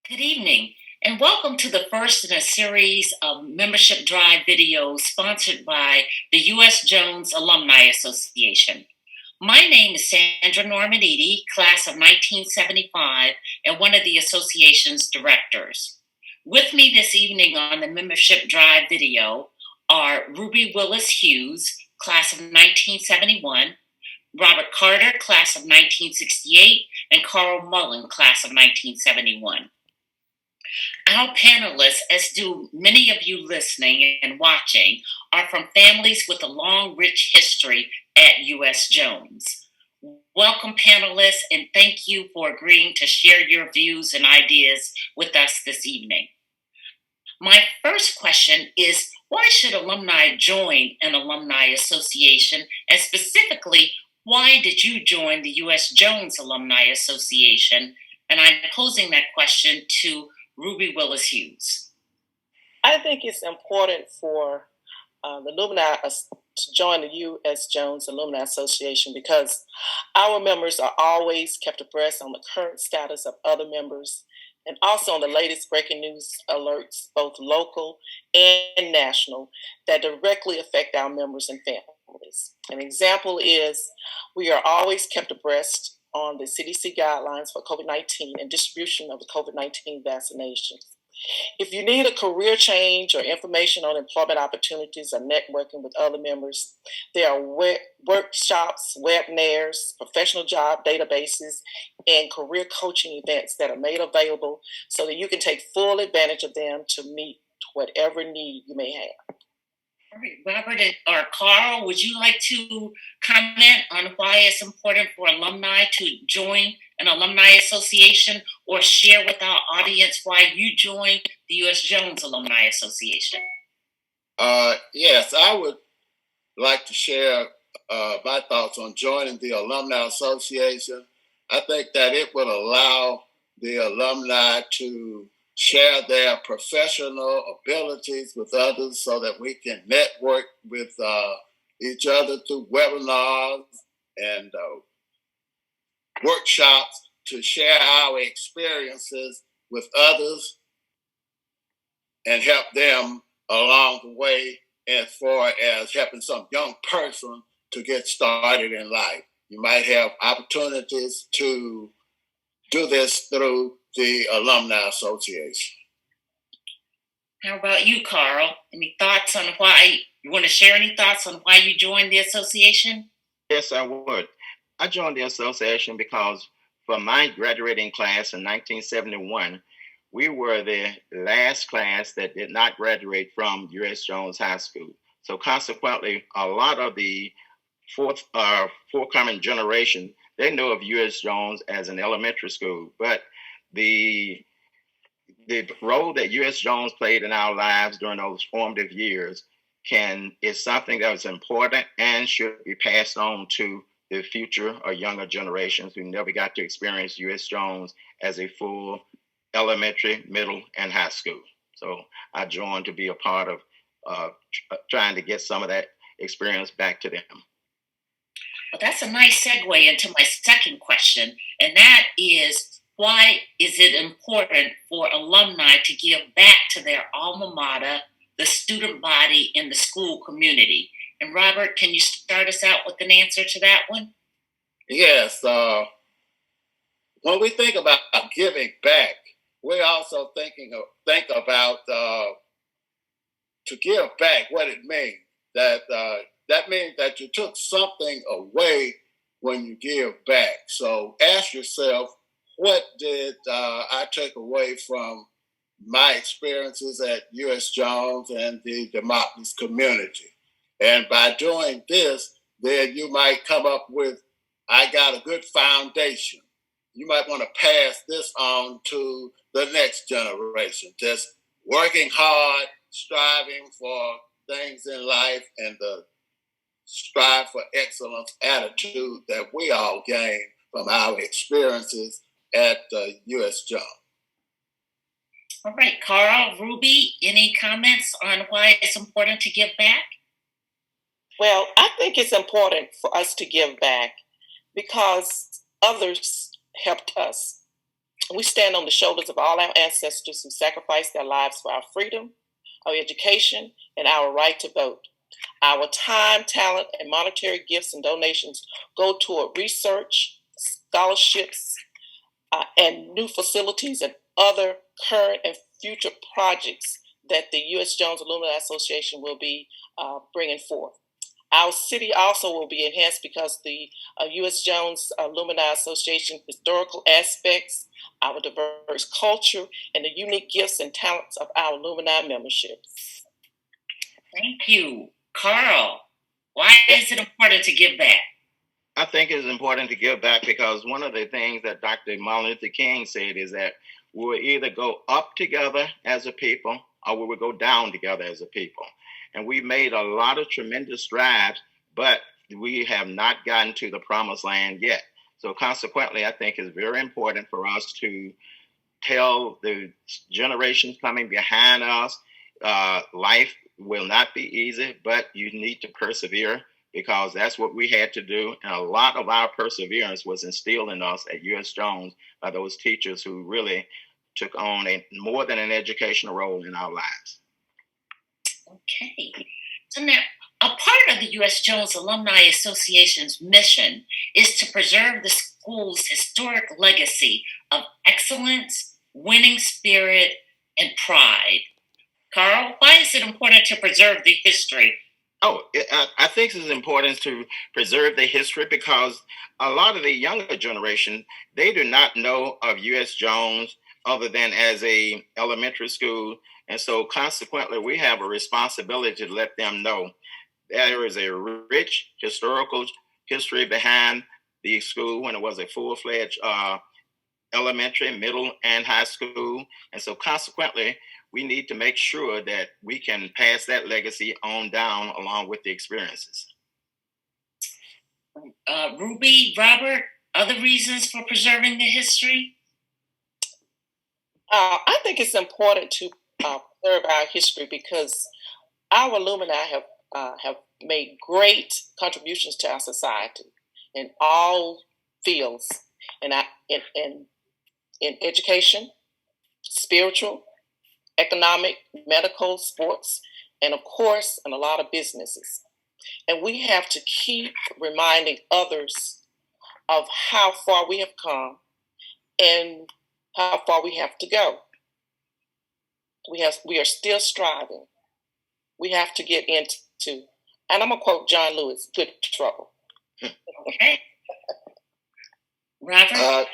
Good evening, and welcome to the first in a series of membership drive videos sponsored by the U.S. Jones Alumni Association. My name is Sandra Normanidi, class of 1975, and one of the association's directors. With me this evening on the membership drive video are Ruby Willis Hughes, class of 1971, Robert Carter, class of 1968, and Carl Mullen, class of 1971. Our panelists, as do many of you listening and watching, are from families with a long, rich history at U.S. Jones. Welcome, panelists, and thank you for agreeing to share your views and ideas with us this evening. My first question is, why should alumni join an alumni association? And specifically, why did you join the U.S. Jones Alumni Association? And I'm posing that question to Ruby Willis Hughes. I think it's important for the alumni to join the U.S. Jones Alumni Association because our members are always kept abreast on the current status of other members and also on the latest breaking news alerts, both local and national, that directly affect our members and families. An example is we are always kept abreast on the CDC guidelines for COVID-19 and distribution of the COVID-19 vaccinations. If you need a career change or information on employment opportunities or networking with other members, there are workshops, webinars, professional job databases, and career coaching events that are made available so that you can take full advantage of them to meet whatever need you may have. All right, Robert or Carl, would you like to comment on why it's important for alumni to join an alumni association or share with our audience why you joined the U.S. Jones Alumni Association? Yes, I would like to share my thoughts on joining the Alumni Association. I think that it would allow the alumni to share their professional abilities with others so that we can network with each other through webinars and workshops to share our experiences with others and help them along the way as far as helping some young person to get started in life. You might have opportunities to do this through the Alumni Association. How about you, Carl? Any thoughts on why you want to share any thoughts on why you joined the association? Yes, I would. I joined the association because for my graduating class in 1971, we were the last class that did not graduate from U.S. Jones High School. So consequently, a lot of the forthcoming generation, they know of U.S. Jones as an elementary school, but the role that U.S. Jones played in our lives during those formative years is something that was important and should be passed on to the future or younger generations who never got to experience U.S. Jones as a full elementary, middle, and high school. So I joined to be a part of trying to get some of that experience back to them. Well, that's a nice segue into my second question, and that is, why is it important for alumni to give back to their alma mater, the student body, and the school community? And Robert, can you start us out with an answer to that one? Yes. When we think about giving back, we also think about to give back, what it means. That means that you took something away when you give back. So ask yourself, what did I take away from my experiences at U.S. Jones and the Democracy community? And by doing this, then you might come up with, I got a good foundation. You might want to pass this on to the next generation. Just working hard, striving for things in life, and the strive for excellence attitude that we all gain from our experiences at U.S. Jones. All right, Carl, Ruby, any comments on why it's important to give back? Well, I think it's important for us to give back because others helped us. We stand on the shoulders of all our ancestors who sacrificed their lives for our freedom, our education, and our right to vote. Our time, talent, and monetary gifts and donations go toward research, scholarships, and new facilities and other current and future projects that the U.S. Jones Alumni Association will be bringing forth. Our city also will be enhanced because the U.S. Jones Alumni Association historical aspects, our diverse culture, and the unique gifts and talents of our alumni memberships. Thank you. Carl, why is it important to give back? I think it's important to give back because one of the things that Dr. Martin Luther King said is that we will either go up together as a people or we will go down together as a people. And we made a lot of tremendous strides, but we have not gotten to the promised land yet. So consequently, I think it's very important for us to tell the generations coming behind us, life will not be easy, but you need to persevere because that's what we had to do. And a lot of our perseverance was instilled in us at U.S. Jones by those teachers who really took on more than an educational role in our lives. Okay. So now, a part of the U.S. Jones Alumni Association's mission is to preserve the school's historic legacy of excellence, winning spirit, and pride. Carl, why is it important to preserve the history? I think it's important to preserve the history because a lot of the younger generation, they do not know of U.S. Jones other than as a elementary school. And so consequently, we have a responsibility to let them know there is a rich historical history behind the school when it was a full-fledged elementary, middle, and high school. And so consequently, we need to make sure that we can pass that legacy on down along with the experiences. Ruby, Robert, other reasons for preserving the history? I think it's important to preserve our history because our alumni have made great contributions to our society in all fields, in education, spiritual, economic, medical, sports, and of course, in a lot of businesses. And we have to keep reminding others of how far we have come and how far we have to go. We are still striving. We have to get into, and I'm gonna quote John Lewis, good trouble. Okay. Robert?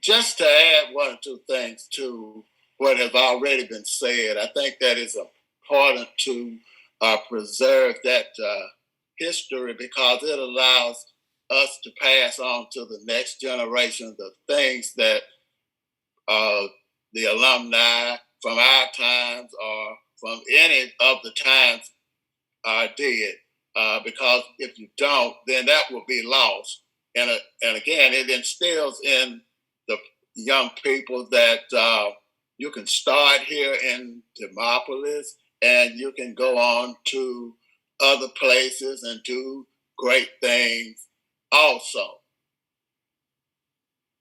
Just to add one or two things to what has already been said, I think that it's important to preserve that history because it allows us to pass on to the next generation the things that the alumni from our times or from any of the times did. Because if you don't, then that will be lost. And again, it instills in the young people that you can start here in Demopolis and you can go on to other places and do great things also.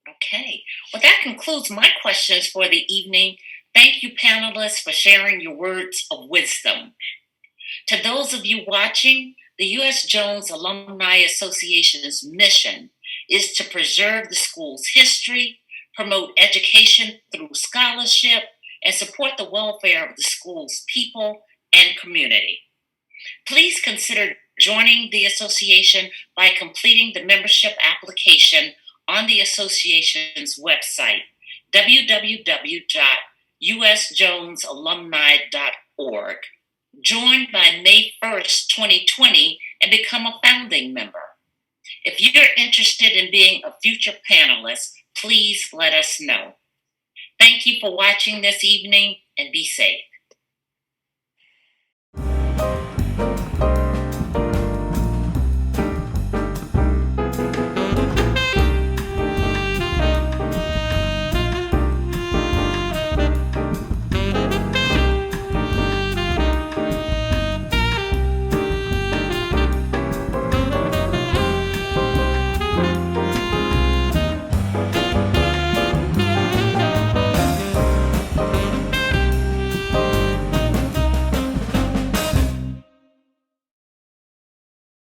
Okay. Well, that concludes my questions for the evening. Thank you, panelists, for sharing your words of wisdom. To those of you watching, the U.S. Jones Alumni Association's mission is to preserve the school's history, promote education through scholarship, and support the welfare of the school's people and community. Please consider joining the association by completing the membership application on the association's website, www.usjonesalumni.org. Join by May 1st, 2020, and become a founding member. If you're interested in being a future panelist, please let us know. Thank you for watching this evening and be safe.